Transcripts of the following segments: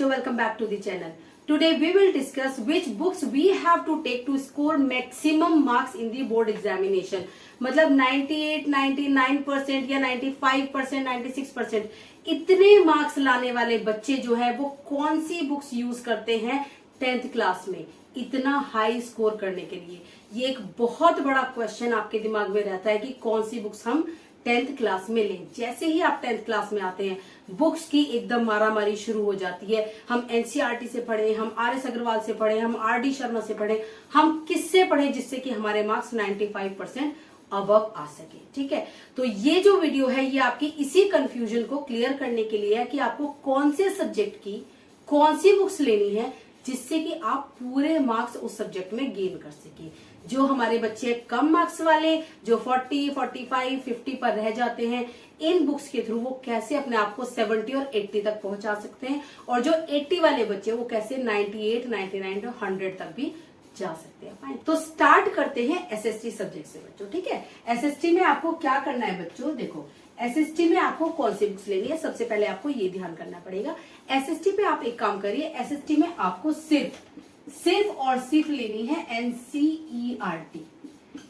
बच्चों, welcome back to the channel. Today we will discuss which books we have to take to score maximum marks in the board examination. मतलब 98, 99% या 95%, 96% इतने marks लाने वाले बच्चे जो है वो कौन सी बुक्स यूज करते हैं 10th क्लास में इतना हाई स्कोर करने के लिए। ये एक बहुत बड़ा क्वेश्चन आपके दिमाग में रहता है कि कौन सी बुक्स हम 10th क्लास में लें। जैसे ही आप 10th क्लास में आते हैं बुक्स की एकदम मारामारी शुरू हो जाती है। हम एनसीईआरटी से पढ़े, हम आर.एस. अग्रवाल से पढ़े, हम आर.डी. शर्मा से पढ़े, हम किससे पढ़े जिससे कि हमारे मार्क्स 95% अबव आ सके। ठीक है, तो ये जो वीडियो है ये आपकी इसी कंफ्यूजन को क्लियर करने के लिए है कि आपको कौन से सब्जेक्ट की कौन सी बुक्स लेनी है जिससे कि आप पूरे मार्क्स उस सब्जेक्ट में गेन कर सके। जो हमारे बच्चे कम मार्क्स वाले जो 40, 45, 50 पर रह जाते हैं, इन बुक्स के थ्रू वो कैसे अपने आप को 70 और 80 तक पहुंचा सकते हैं, और जो 80 वाले बच्चे वो कैसे 98, 99 और 100 तक भी जा सकते हैं। फाइन, तो स्टार्ट करते हैं एसएसटी सब्जेक्ट से बच्चों। ठीक है, एसएसटी में आपको क्या करना है बच्चों, देखो एसएसटी में आपको कौन सी बुक्स लेनी है सबसे पहले आपको ये ध्यान करना पड़ेगा। एसएसटी पे आप एक काम करिए, एसएसटी में आपको सिर्फ और सिर्फ लेनी है एनसीईआरटी।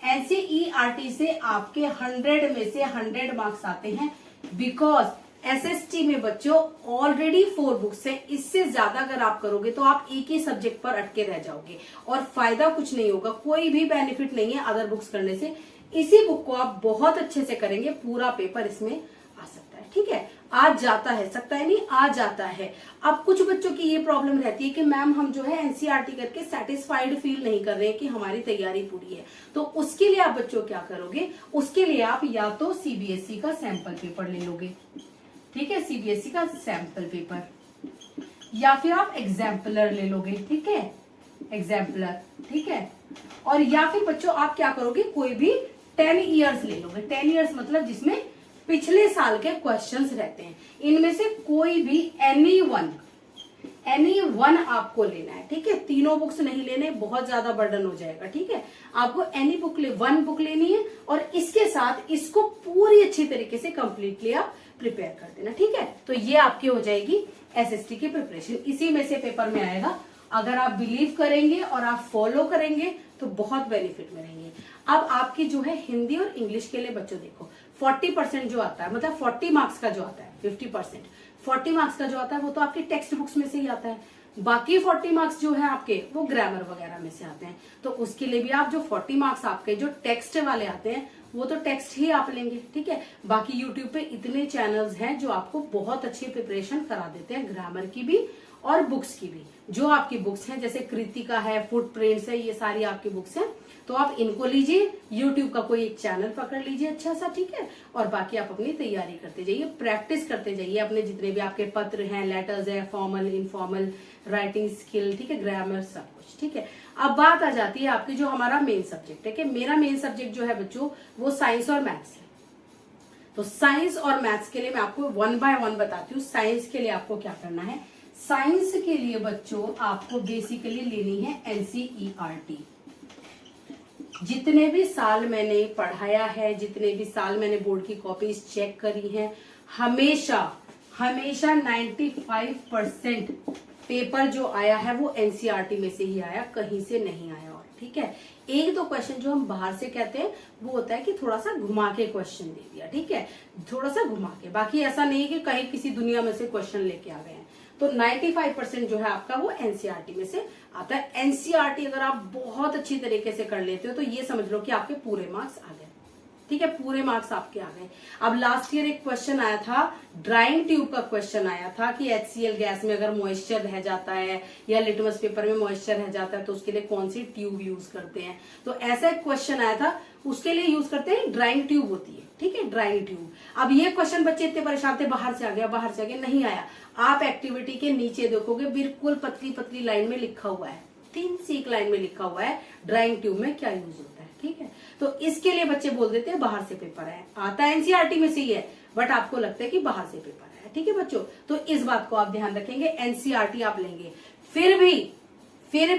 एनसीईआरटी से आपके 100 में से 100 मार्क्स आते हैं, बिकॉज एसएसटी में बच्चों ऑलरेडी 4 बुक्स हैं। इससे ज्यादा अगर आप करोगे तो आप एक ही सब्जेक्ट पर अटके रह जाओगे और फायदा कुछ नहीं होगा, कोई भी बेनिफिट नहीं है अदर बुक्स करने से। इसी बुक को आप बहुत अच्छे से करेंगे, पूरा पेपर इसमें आ सकता है। ठीक है, आ जाता है, सकता है नहीं, आ जाता है। अब कुछ बच्चों की ये प्रॉब्लम रहती है कि मैम हम जो है एनसीईआरटी करके सेटिस्फाइड फील नहीं कर रहे हैं कि हमारी तैयारी पूरी है। तो उसके लिए आप बच्चों क्या करोगे, उसके लिए आप या तो सीबीएसई का सैंपल पेपर ले लोगे, ठीक है, सीबीएसई का सैंपल पेपर, या फिर आप एग्जाम्पलर ले लोगे, ठीक है, एग्जाम्पलर, ठीक है, और या फिर बच्चों आप क्या करोगे, कोई भी 10 ईयर्स ले लोगे। 10 ईयर्स मतलब जिसमें पिछले साल के क्वेश्चंस रहते हैं, इनमें से कोई भी एनी वन आपको लेना है। ठीक है, तीनों बुक्स नहीं लेने, बहुत ज्यादा बर्डन हो जाएगा। ठीक है, आपको एनी वन बुक लेनी है और इसके साथ इसको पूरी अच्छी तरीके से कंप्लीटली आप प्रिपेयर कर देना। ठीक है, तो ये आपकी हो जाएगी एसएसटी की प्रिपरेशन, इसी में से पेपर में आएगा। अगर आप बिलीव करेंगे और आप फॉलो करेंगे तो बहुत बेनिफिट में रहेंगे। अब आपकी जो है हिंदी और इंग्लिश के लिए बच्चों देखो 40% जो आता है, मतलब 40 मार्क्स का जो आता है, 50% 40 मार्क्स का जो आता है वो तो आपकी टेक्स्ट बुक्स में से ही आता है। बाकी 40 मार्क्स जो है आपके वो ग्रामर वगैरह में से आते हैं। तो उसके लिए भी आप जो 40 मार्क्स आपके जो टेक्स्ट वाले आते हैं वो तो टेक्स्ट ही आप लेंगे। ठीक है, बाकी यूट्यूब पे इतने चैनल्स हैं जो आपको बहुत अच्छी प्रिपरेशन करा देते हैं, ग्रामर की भी और बुक्स की भी। जो आपकी बुक्स हैं जैसे कृतिका है, फुटप्रिंट्स है, ये सारी आपकी बुक्स हैं, तो आप इनको लीजिए, यूट्यूब का कोई एक चैनल पकड़ लीजिए अच्छा सा, ठीक है, और बाकी आप अपनी तैयारी करते जाइए, प्रैक्टिस करते जाइए अपने जितने भी आपके पत्र हैं, लेटर्स है, फॉर्मल, इनफॉर्मल, राइटिंग स्किल, ठीक है, ग्रामर, सब कुछ। ठीक है, अब बात आ जाती है आपकी जो हमारा मेन सब्जेक्ट है कि मेरा मेन सब्जेक्ट जो है बच्चों वो साइंस और मैथ्स है। तो साइंस और मैथ्स के लिए मैं आपको 1 by 1 बताती हूँ। साइंस के लिए आपको क्या करना है, साइंस के लिए बच्चों आपको बेसिकली लेनी है एनसीईआरटी। जितने भी साल मैंने पढ़ाया है, जितने भी साल मैंने बोर्ड की कॉपीज चेक करी हैं, हमेशा 95% पेपर जो आया है वो एनसीईआरटी में से ही आया, कहीं से नहीं आया। और ठीक है, एक दो क्वेश्चन जो हम बाहर से कहते हैं वो होता है कि थोड़ा सा घुमा के क्वेश्चन दे दिया, ठीक है, थोड़ा सा घुमा के, बाकी ऐसा नहीं कि कहीं किसी दुनिया में से क्वेश्चन लेके आ गए हैं। तो 95% जो है आपका वो एनसीईआरटी में से आता है। एनसीईआरटी अगर आप बहुत अच्छी तरीके से कर लेते हो तो ये समझ लो कि आपके पूरे मार्क्स आ गए। ठीक है, पूरे मार्क्स आपके आ गए। अब लास्ट ईयर एक क्वेश्चन आया था, ड्राइंग ट्यूब का क्वेश्चन आया था कि HCl गैस में अगर मॉइस्चर रह जाता है या लिटमस पेपर में मॉइस्चर रह जाता है तो उसके लिए कौन सी ट्यूब यूज करते हैं। तो ऐसा एक क्वेश्चन आया था, उसके लिए यूज करते हैं ड्राइंग ट्यूब होती है। ठीक है, ड्राइंग ट्यूब। अब ये क्वेश्चन बच्चे इतने परेशान थे, बाहर से आ गया, बाहर से आ गया, नहीं आया। आप एक्टिविटी के नीचे देखोगे बिल्कुल पतली पतली लाइन में लिखा हुआ है, 3 सीक लाइन में लिखा हुआ है ड्राइंग ट्यूब में क्या यूज होता है। ठीक है, तो इसके लिए बच्चे बोल देते हैं बाहर से पेपर है, आता है एनसीईआरटी में से ही है, बट आपको लगता है कि बाहर से पेपर है। ठीक है बच्चों, तो इस बात को आप ध्यान रखेंगे, एनसीईआरटी आप लेंगे। फिर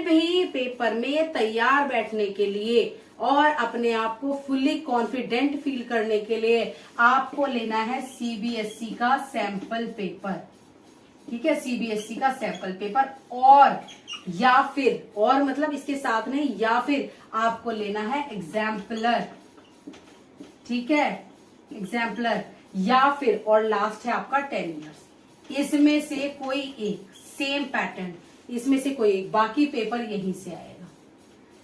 भी पेपर में तैयार बैठने के लिए और अपने आप को फुल्ली कॉन्फिडेंट फील करने के लिए आपको लेना है सीबीएसई का सैंपल पेपर। ठीक है, सीबीएसई का सैंपल पेपर, और या फिर, और मतलब इसके साथ नहीं, या फिर आपको लेना है एग्जाम्पलर, ठीक है, एग्जाम्पलर, या फिर और लास्ट है आपका 10 इयर्स। इसमें से कोई एक, सेम पैटर्न, इसमें से कोई एक, बाकी पेपर यहीं से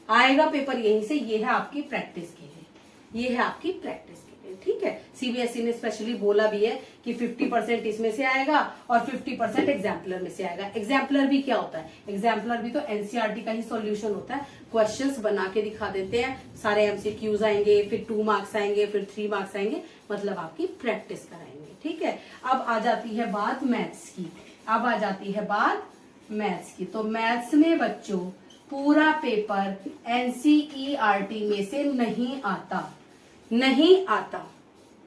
आएगा पेपर यहीं से। ये है आपकी प्रैक्टिस के लिए, ये है आपकी प्रैक्टिस के लिए, ठीक है। सीबीएसई ने स्पेशली बोला भी है कि 50% इसमें से आएगा और 50% एग्जाम्पलर में से आएगा। एग्जाम्पलर भी क्या होता है? एग्जाम्पलर भी तो एनसीईआरटी का ही सॉल्यूशन होता है। क्वेश्चंस बना के दिखा देते हैं, सारे एमसीक्यूज आएंगे, फिर 2 मार्क्स आएंगे, फिर 3 मार्क्स आएंगे, मतलब आपकी प्रैक्टिस कराएंगे, ठीक है। अब आ जाती है बात मैथ्स की, अब आ जाती है बात मैथ्स की। तो मैथ्स में बच्चों पूरा पेपर एनसीईआरटी में से नहीं आता, नहीं आता,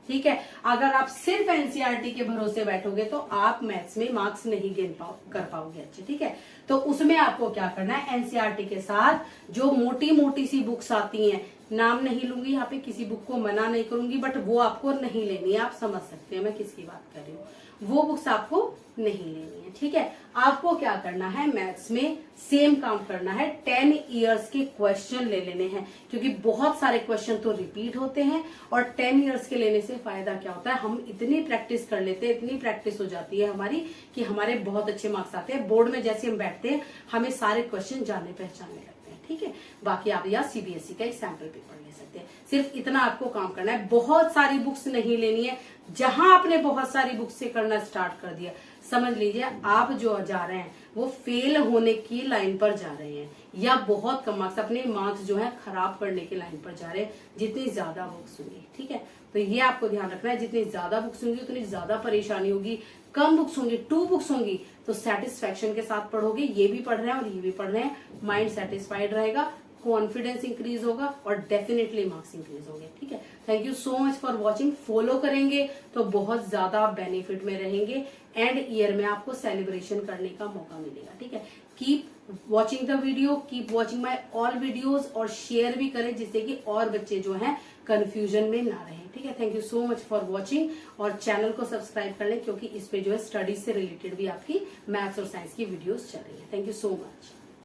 ठीक है। अगर आप सिर्फ एनसीईआरटी के भरोसे बैठोगे तो आप मैथ्स में मार्क्स नहीं कर पाओगे अच्छे, ठीक है। तो उसमें आपको क्या करना है, एनसीईआरटी के साथ जो मोटी मोटी सी बुक्स आती हैं, नाम नहीं लूंगी यहाँ पे, किसी बुक को मना नहीं करूंगी, बट वो आपको नहीं लेनी है। आप समझ सकते हैं मैं किसकी बात कर रही हूँ, वो बुक्स आपको नहीं लेनी है, ठीक है। आपको क्या करना है, मैथ्स में सेम काम करना है, 10 इयर्स के क्वेश्चन ले लेने हैं, क्योंकि बहुत सारे क्वेश्चन तो रिपीट होते हैं। और 10 इयर्स के लेने से फायदा क्या होता है, हम इतनी प्रैक्टिस कर लेते हैं, इतनी प्रैक्टिस हो जाती है हमारी कि हमारे बहुत अच्छे मार्क्स आते हैं। बोर्ड में जैसे हम बैठते हैं, हमें सारे क्वेश्चन जाने पहचानने लगते हैं, ठीक है। बाकी आप या सीबीएसई का एक सैंपल पेपर ले सकते हैं। सिर्फ इतना आपको काम करना है, बहुत सारी बुक्स नहीं लेनी है। जहां आपने बहुत सारी बुक्स से करना स्टार्ट कर दिया, समझ लीजिए आप जो जा रहे हैं वो फेल होने की लाइन पर जा रहे हैं, या बहुत कम मार्क्स, अपने मार्क्स जो है खराब करने की लाइन पर जा रहे हैं, जितनी ज्यादा बुक्स होंगी, ठीक है। तो ये आपको ध्यान रखना है, जितनी ज्यादा बुक्स होंगी उतनी ज्यादा परेशानी होगी। कम बुक्स होंगी, 2 बुक्स होंगी, तो सेटिस्फेक्शन के साथ पढ़ोगे, ये भी पढ़ रहे हैं और ये भी पढ़ रहे हैं, माइंड सेटिस्फाइड रहेगा, कॉन्फिडेंस इंक्रीज होगा और डेफिनेटली मार्क्स इंक्रीज होंगे, ठीक है। Thank you so much for watching. Follow करेंगे तो बहुत ज्यादा बेनिफिट में रहेंगे, एंड ईयर में आपको सेलिब्रेशन करने का मौका मिलेगा, ठीक है। Keep watching the video, keep watching my all videos, और शेयर भी करें जिससे कि और बच्चे जो हैं कंफ्यूजन में ना रहें, ठीक है। Thank you so much for watching, और चैनल को सब्सक्राइब कर लें, क्योंकि इस पे जो है स्टडीज से रिलेटेड भी आपकी मैथ्स और साइंस की वीडियोस चल रही है। Thank you so much.